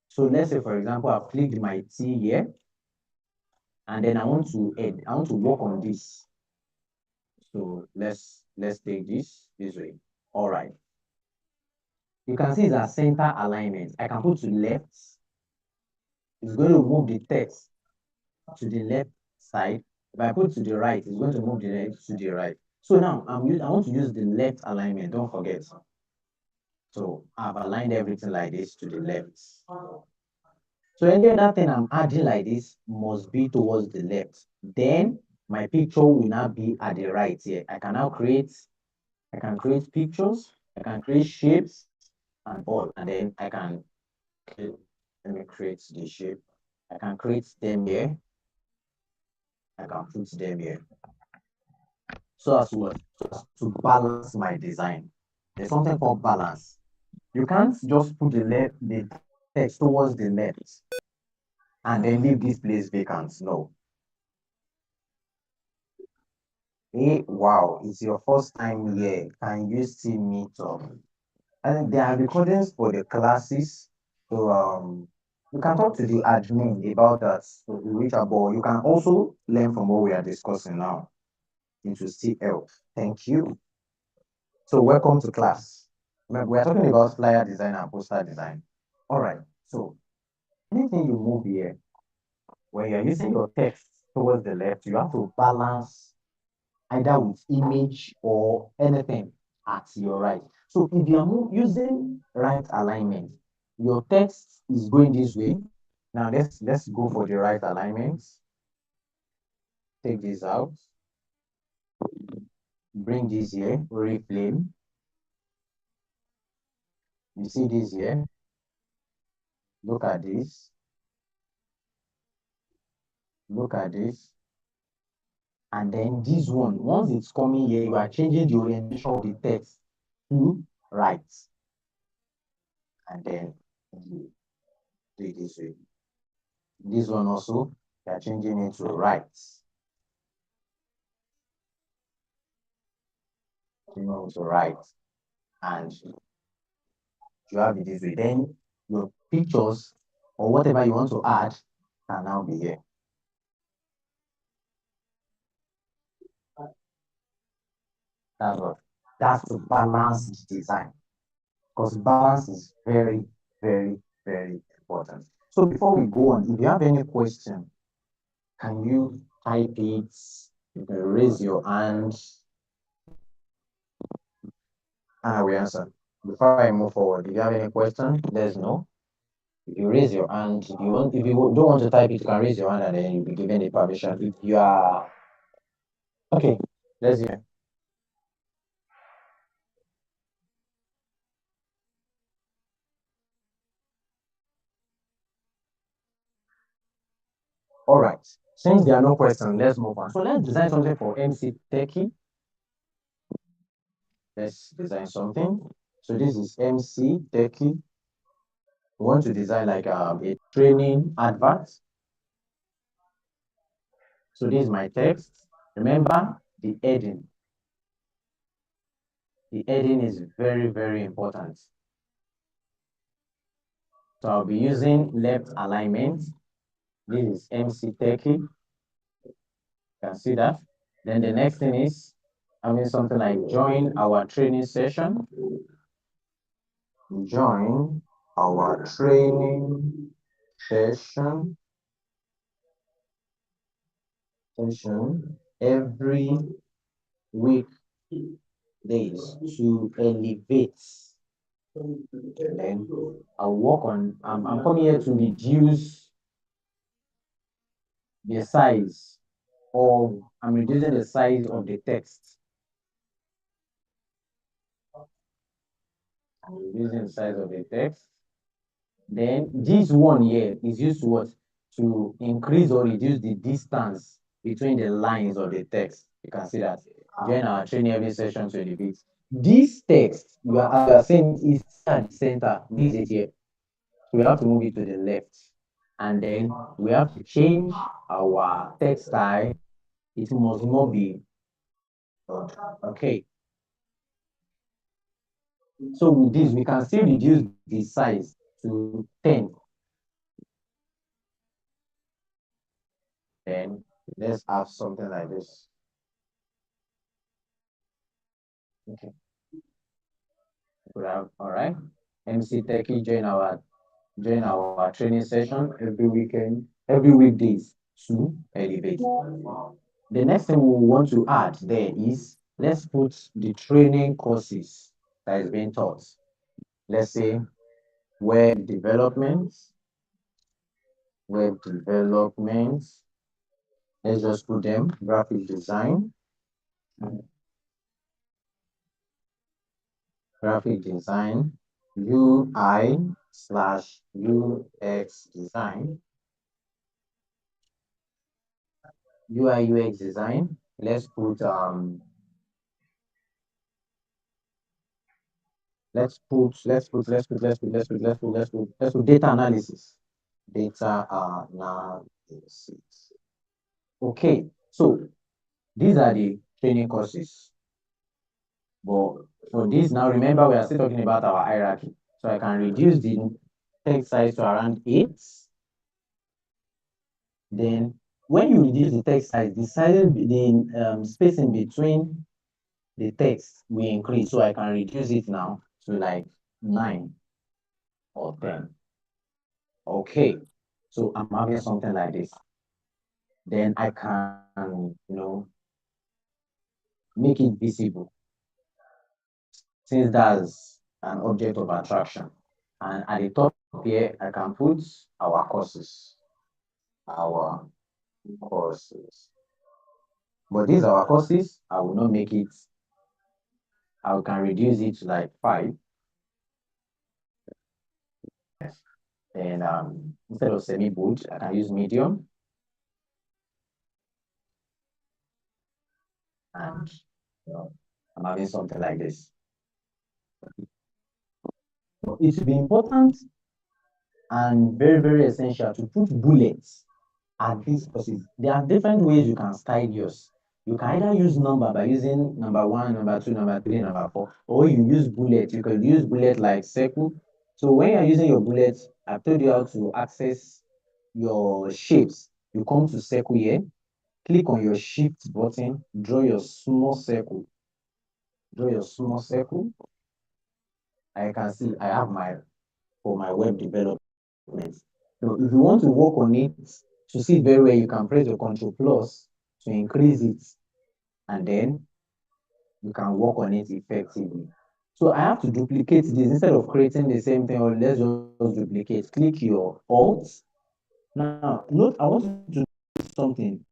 So let's say, for example, I've clicked my T here, and then I want to work on this. So let's take this way. All right. You can see it's a center alignment. I can put to the left. It's going to move the text to the left side. If I put to the right, it's going to move the left to the right. So now I want to use the left alignment. Don't forget. So I've aligned everything like this to the left. So any other thing I'm adding like this must be towards the left. Then my picture will now be at the right here. I can create pictures, I can create shapes and all, and then let me create the shape. I can create them here. I can put them here. So as what? So as to balance my design. There's something called balance. You can't just put the text towards the left and then leave this place vacant. No. Hey, wow, it's your first time here. Can you see me talk? I think there are recordings for the classes. So you can talk to the admin about that. So you reach out, but you can also learn from what we are discussing now. It will still help. Thank you. So welcome to class. We are talking about flyer design and poster design. All right. So anything you move here, when you're using your text towards the left, you have to balance either with image or anything at your right. So if you are using right alignment, your text is going this way. Now let's go for the right alignment. Take this out. Bring this here, reframe. You see this here. Look at this. Look at this. And then this one, once it's coming here, you are changing the orientation of the text to right. And then you do it this way. This one also, you are changing it to right. To right. And you have it this way. Then your pictures or whatever you want to add can now be here. That's what. That's to balance the design. Because balance is very, very, very important. So before we go on, if you have any question, can you type it? You can raise your hand and I will answer. Before I move forward, if you have any question, let us know. If you raise your hand, if you don't want to type it, you can raise your hand and then you'll be given the permission. If you are okay, let's hear. All right. Since there are no questions, let's move on. So let's design something for MC Techie. Let's design something. So this is MC Techie. We want to design like a training advert. So this is my text. Remember the heading. The heading is very, very important. So I'll be using left alignment. This is MC Techie. You can see that. Then the next thing is having something like join our training session. Join our training session every week days to elevate. And then I'll work on I'm coming here to reduce the size of I'm reducing the size of the text. I'm reducing the size of the text. Then this one here is used to what? To increase or reduce the distance between the lines of the text. You can see that during our training every session to elevate. This text, you are saying is at the center. This is here. So we have to move it to the left. And then we have to change our text style. It must not be Okay. So with this, we can still reduce the size to 10. Then let's have something like this. Okay. All right. MC Techie join our training session every weekend, every weekdays to elevate. The next thing we want to add there is let's put the training courses that is being taught. Let's say web development, web development. Let's just put them graphic design, graphic design, UI slash UX design, UI UX design. Let's put data analysis. Data analysis. Okay, so these are the training courses. But for this now, remember we are still talking about our hierarchy. So I can reduce the text size to around 8. Then when you reduce the text size, the spacing between the text will increase. So I can reduce it now to like 9 or 10. Okay, so I'm having something like this. Then I can, make it visible since that's an object of attraction. And at the top here, I can put our courses, our courses. But these are our courses. I will not make it. I can reduce it to like 5. And instead of semi-bold, I can use medium. And I'm having something like this. It should be important and very, very essential to put bullets at these courses. There are different ways you can style yours. You can either use number by using number 1, number 2, number 3, number 4, or you use bullet. You can use bullet like circle. So when you're using your bullets, I've told you how to access your shapes. You come to circle here, click on your shift button, draw your small circle. Draw your small circle. I can see I have for my web development. So if you want to work on it to see very well, you can press the Control Plus to increase it, and then you can work on it effectively. So I have to duplicate this instead of creating the same thing, or let's just duplicate. Click your Alt. Now, note I want you to do something.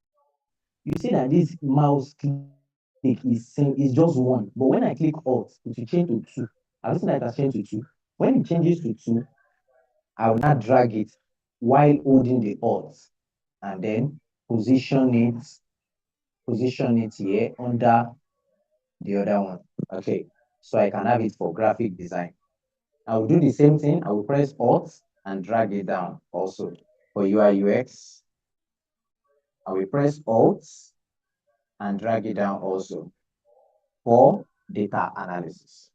You see that this mouse click is just 1, but when I click Alt, it will change to 2. I've seen that it has changed to 2. When it changes to 2, I will now drag it while holding the Alt, and then position it here under the other one. Okay, so I can have it for graphic design. I will do the same thing. I will press Alt and drag it down also for UI UX. I will press Alt and drag it down also for data analysis.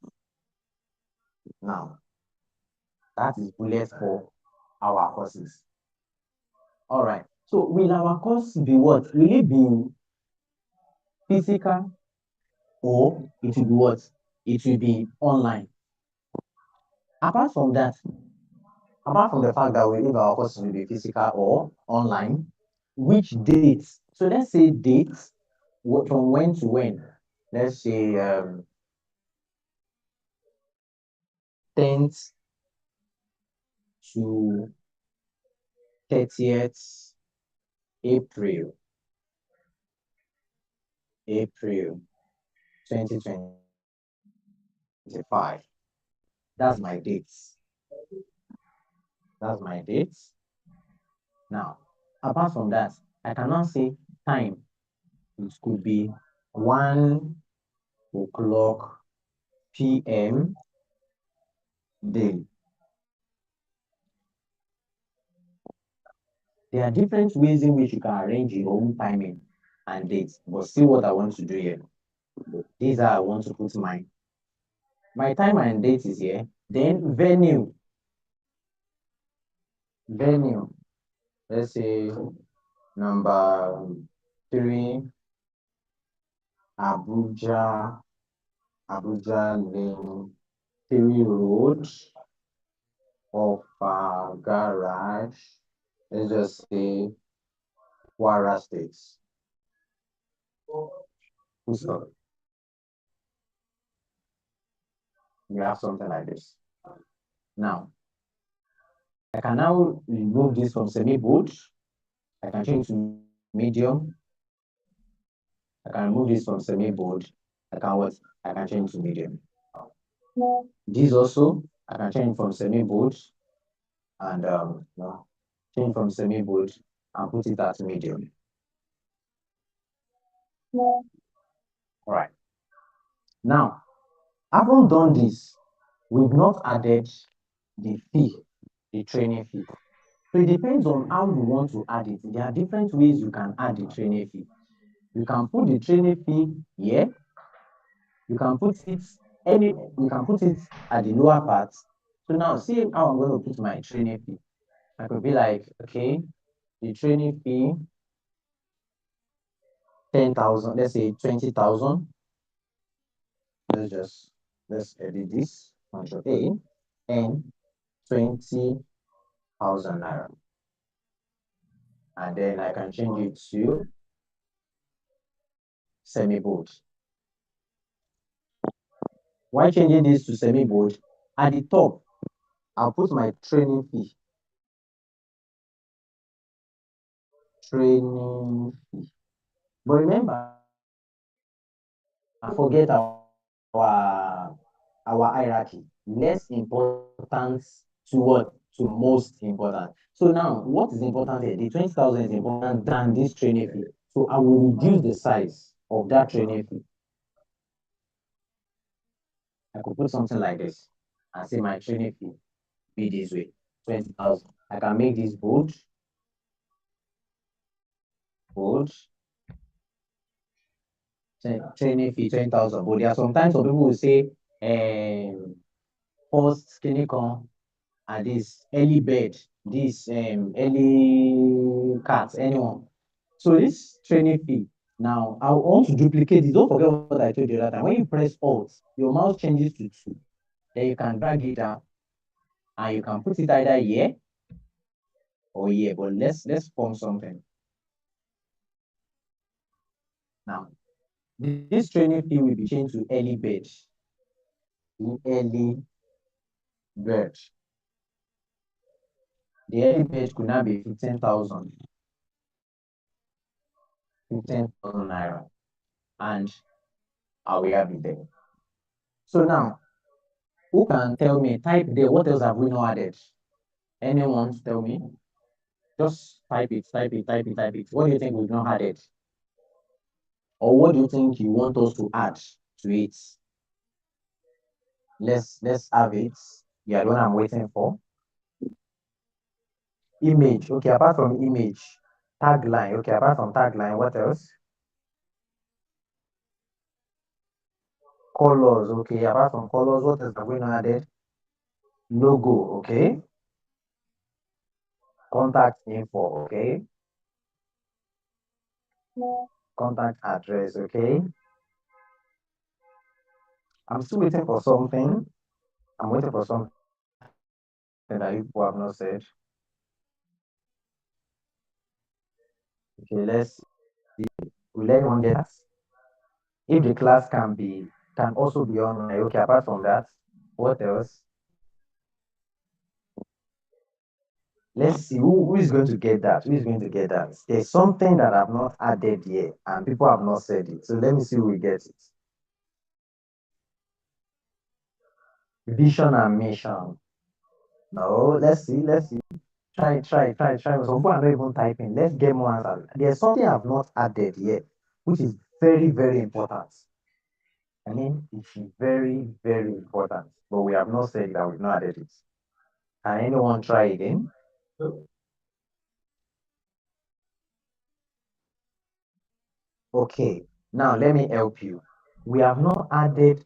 Now, that is bullet for our courses. All right. So will our course be what? Will it be physical, or it will be what? It will be online. Apart from that, apart from the fact that we leave our courses will be physical or online, which dates? So let's say dates from when to when. Let's say 10th to 30th April, April 2025. That's my dates. That's my dates. Now, apart from that, I cannot say time. It could be 1 o'clock p.m. daily. There are different ways in which you can arrange your own timing and dates, but see what I want to do here. These are I want to put my time and date is here. Then venue. Let's say number 3, Abuja, Abuja Lane 3 Road of Garage. Let's just say Kwara State. So you have something like this. Now, I can now remove this from semi-bold. I can change to medium. I can remove this from semi-bold. I can what? I can change to medium. This also, I can change from semi-bold and no, change from semi-bold and put it at medium. All right. Now, having done this, we've not added the fee, the training fee. So it depends on how you want to add it. There are different ways you can add the training fee. You can put the training fee here. You can put it you can put it at the lower part. So now see how I'm going to put my training fee. I could be like, okay, the training fee 10,000, let's say 20,000. Let's edit this, Control A, and 20,000 naira. And then I can change it to semi-bold. Why changing this to semi-bold? At the top, I'll put my training fee. Training fee. But remember, forget our hierarchy. Less important to what? To most important. So now, what is important here? The 20,000 is important than this training fee. So I will reduce the size of that training fee. I could put something like this and say my training fee be this way, 20,000. I can make this bold, bold, training fee 20,000. But there are sometimes some people will say, first clinical and this early bed, this early cat, anyone. So this training fee. Now I want to duplicate this. Don't forget what I told you that time. When you press Alt, your mouse changes to 2. Then you can drag it down and you can put it either here or here. But let's form something. Now this training fee will be changed to early bed. Early bed. The early bed could now be 15,000. 15,000 naira. And I will have it there. So now, who can tell me, type there, what else have we not added? Anyone to tell me? Just type it, type it, type it, type it. What do you think we've not added? Or what do you think you want us to add to it? Let's have it. Yeah, the one I'm waiting for. Image. Okay, apart from image, tagline. Okay, apart from tagline, what else? Colors. Okay, apart from colors, what else have we not added? Logo. Okay. Contact info. Okay. Contact address. Okay. I'm still waiting for something. I'm waiting for something that you people have not said. Okay, let's see. Will everyone get that? If the class can also be online. Okay, apart from that, what else? Let's see who is going to get that. Who is going to get that? There's something that I've not added here, and people have not said it. So let me see who will get it. Vision and mission. No, let's see. Try. Some people are not even typing. Let's get more answers. There's something I've not added yet, which is very, very important. I mean, it's very, very important. But we have not said that we've not added it. Can anyone try again? Okay. Now let me help you. we have not added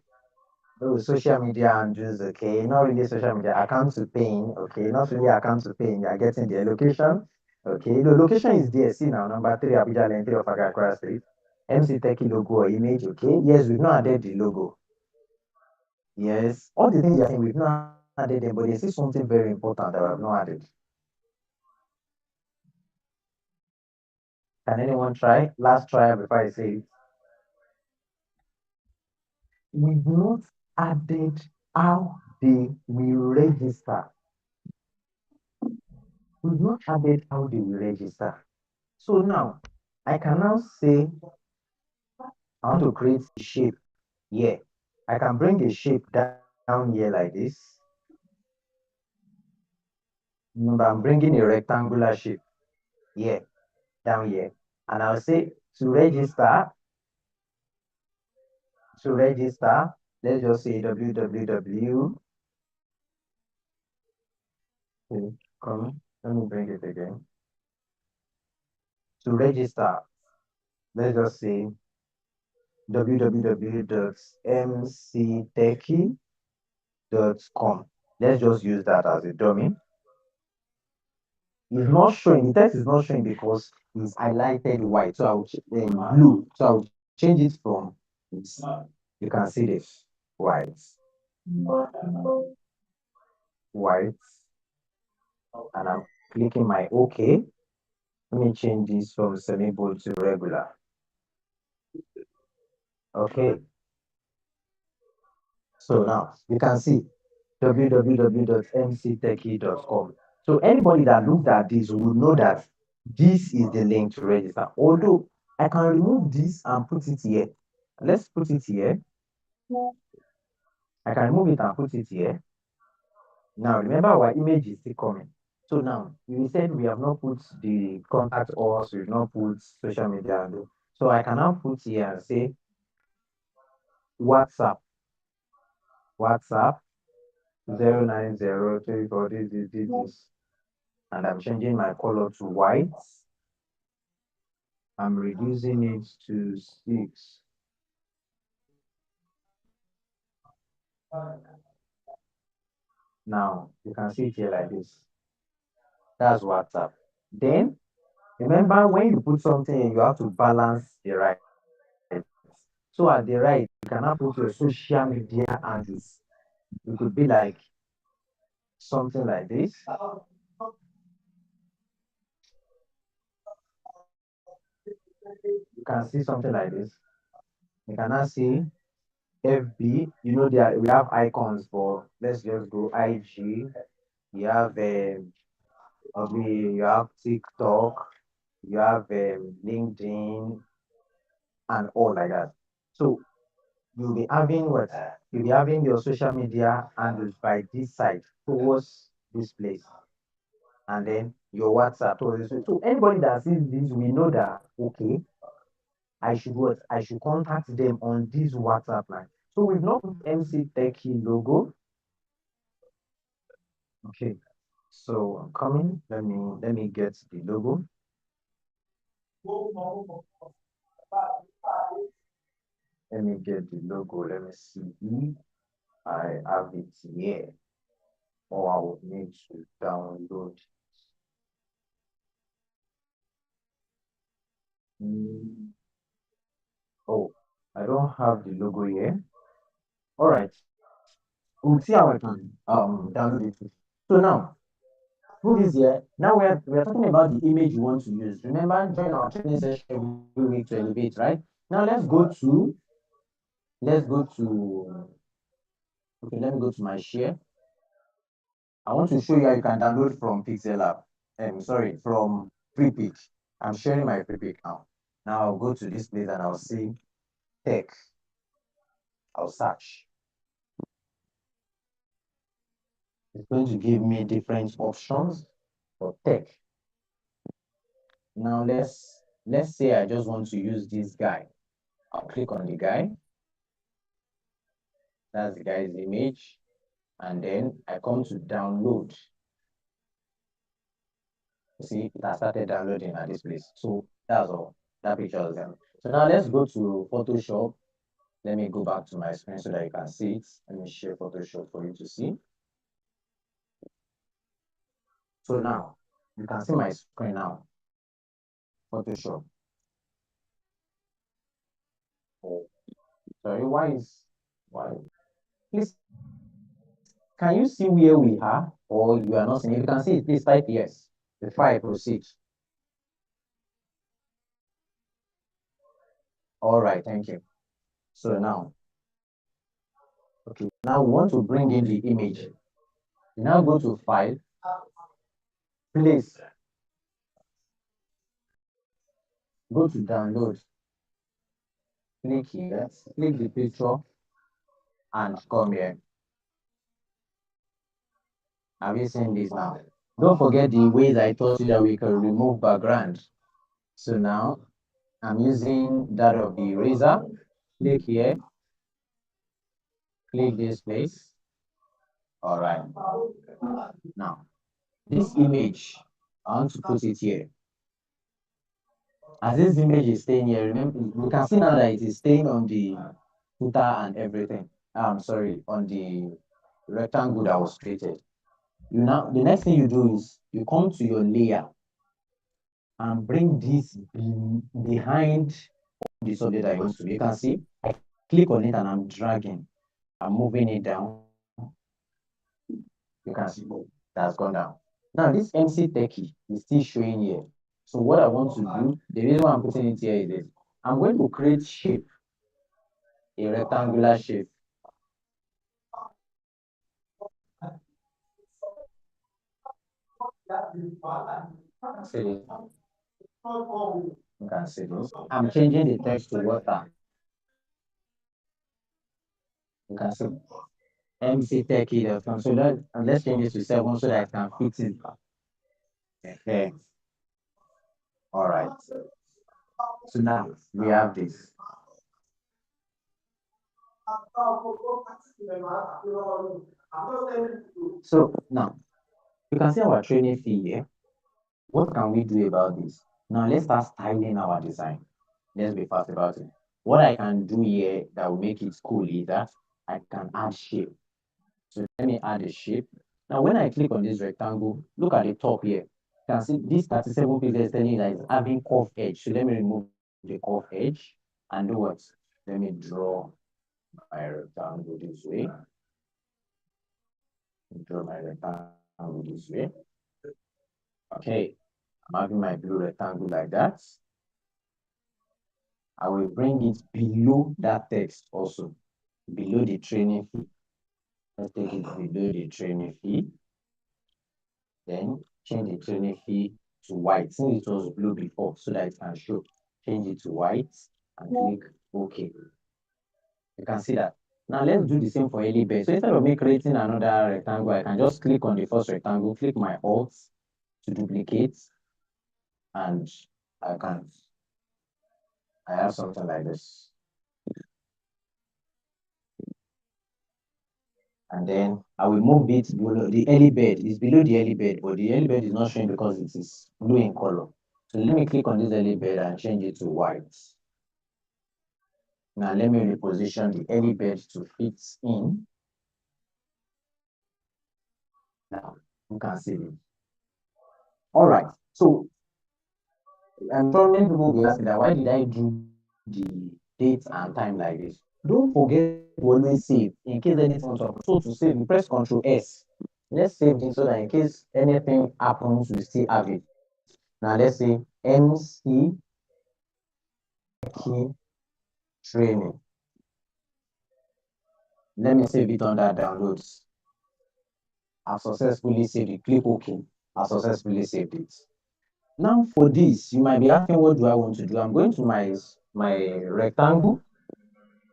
those social media handles, okay, not really social media, account to paying, okay, not really account to paying, you are getting the location, okay, the location is there, see now, number 3, Abuja Lane 3 of Agakura Street, MC Techie logo or image, okay, yes, we've not added the logo, yes, all the things you are saying, we've not added them, but there's still something very important that we have not added. Can anyone try? Last try before I say it. We've not added how they will register. We've not added how they will register. So now, I can now say, I want to create a shape here. I can bring a shape down here like this. Remember, I'm bringing a rectangular shape here, down here. And I'll say to register, let's just say www. Okay, come, let me bring it again. To register, let's just say www.mctechie.com. Let's just use that as a dummy. It's not showing, the text is not showing because it's highlighted white. So I'll blue. So I'll change it from this. You can see this white, white, and I'm clicking my OK. Let me change this from semi-bold to regular. Okay. So now you can see www.mctechie.com. So anybody that looked at this would know that this is the link to register. Although I can remove this and put it here. Let's put it here. I can remove it and put it here. Now remember our image is still coming. So now we said we have not put the contact us, we've not put social media. So I can now put here and say WhatsApp. WhatsApp 09034 this. And I'm changing my color to white. I'm reducing it to 6. Now you can see it here like this. That's WhatsApp. Then remember when you put something, you have to balance the right. So at the right, you cannot put your social media handles. It could be like something like this. You can see something like this. You cannot see FB. You know there we have icons for. Let's just go IG. You have you have TikTok. You have LinkedIn and all like that. So you'll be having what? You'll be having your social media handles by this side towards this place. And then your WhatsApp towards this way. So anybody that sees this, we know that okay, I should what? I should contact them on this WhatsApp line. So we've not put MC Techie logo. Okay. So I'm coming. Let me get the logo. Let me get the logo. Let me see if I have it here. Or I would need to download. Mm, Oh, I don't have the logo here. All right. We'll see how I can download it. So now put this here. Now we're talking about the image you want to use. Remember, during our training session every week to elevate, right? Now let's go to okay, let me go to my share. I want to show you how you can download from Pixel app. Sorry, from Prepic. I'm sharing my Prepic now. Now I'll go to this place and I'll see tech. I'll search. It's going to give me different options for tech. Now let's say I just want to use this guy. I'll click on the guy. That's the guy's image. And then I come to download. See, it has started downloading at this place. So that's all. That picture is done. So now let's go to Photoshop. Let me go back to my screen so that you can see it. Let me share Photoshop for you to see. So now you can see my screen now. Photoshop. Oh, sorry, why? Please, can you see where we are, or you are not seeing? If you can see it, please type yes before I proceed. All right, thank you. So now, okay, now we want to bring in the image. You now go to File, Place, go to Download, click here, click the picture, and come here. Have you seen this now? Don't forget the ways I taught you that we can remove background. So now I'm using that of the eraser. Click here, click this place. All right. Now, this image, I want to put it here. As this image is staying here, remember, you can see now that it is staying on the footer and everything. I'm sorry, on the rectangle that was created. You now, the next thing you do is you come to your layer and bring this behind the subject that you want to be. You can see, I click on it and I'm dragging. I'm moving it down. You can see that's gone down. Now this MC Techie is still showing here. So what I want to do, the reason why I'm putting it here is this. I'm going to create shape, a rectangular shape. See this? You can see this. I'm changing the text to water. You can see MC Techie.com. So let's change this to 7 so that I can fit it. Okay. All right. So now we have this. So now you can see our training fee here. What can we do about this? Now let's start styling our design. Let's be fast about it. What I can do here that will make it cool is that I can add shape. So let me add a shape. Now when I click on this rectangle, look at the top here. You can see this 37 pixels telling you that it's having curved edge. So let me remove the curved edge and do what? Let me draw my rectangle this way. Draw my rectangle this way. Okay, I'm having my blue rectangle like that. I will bring it below that text also, below the training fee. Let's take it below the training fee. Then change the training fee to white, since it was blue before, so that it can show. Change it to white and click OK. You can see that. Now let's do the same for early bed. So instead of me creating another rectangle, I can just click on the first rectangle, click my Alt to duplicate, and I have something like this. And then I will move it below the early bed. Is below the early bed, but the early bed is not showing because it is blue in color. So let me click on this early bed and change it to white. Now let me reposition the early bed to fit in. Now you can see it. All right. So I'm sure many people will be asking that why did I do the date and time like this? Don't forget to always save in case anything comes up. So to save, you press Ctrl S. Let's save this so that in case anything happens, we still have it. Now let's say MC key training. Let me save it under downloads. I've successfully saved it. Click OK. I've successfully saved it. Now for this, you might be asking, what do I want to do? I'm going to my rectangle.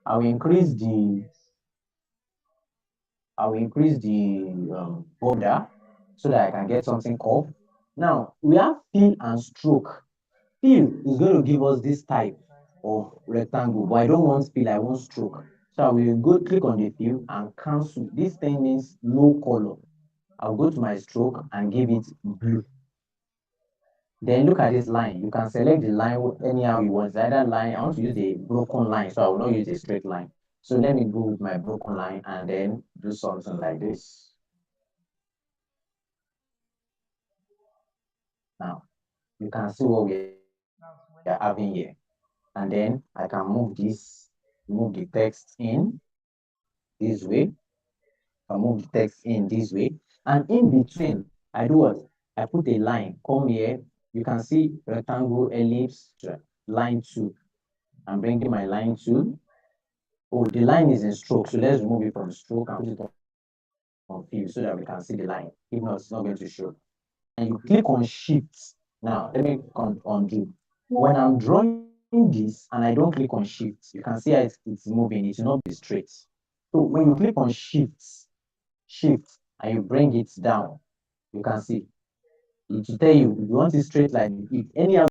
I will increase the border so that I can get something curved. Now we have fill and stroke. Fill is going to give us this type of rectangle, but I don't want fill, I want stroke. So I will go click on the fill and cancel. This thing means no color. I'll go to my stroke and give it blue. Then look at this line. You can select the line anyhow you want. It's either line. I want to use a broken line, so I will not use a straight line. So let me go with my broken line and then do something like this. Now you can see what we are having here. And then I can move the text in this way. I move the text in this way. And in between, I do what? I put a line. Come here. You can see rectangle, ellipse, line 2. I'm bringing my line 2. Oh, the line is in stroke. So let's remove it from stroke and put it on fill so that we can see the line. If not, it's not going to show. And you click on shift. Now, let me undo. When I'm drawing this and I don't click on shift, you can see how it's moving. It will not be straight. So when you click on shift, and you bring it down, you can see it will tell you if you want it straight like if any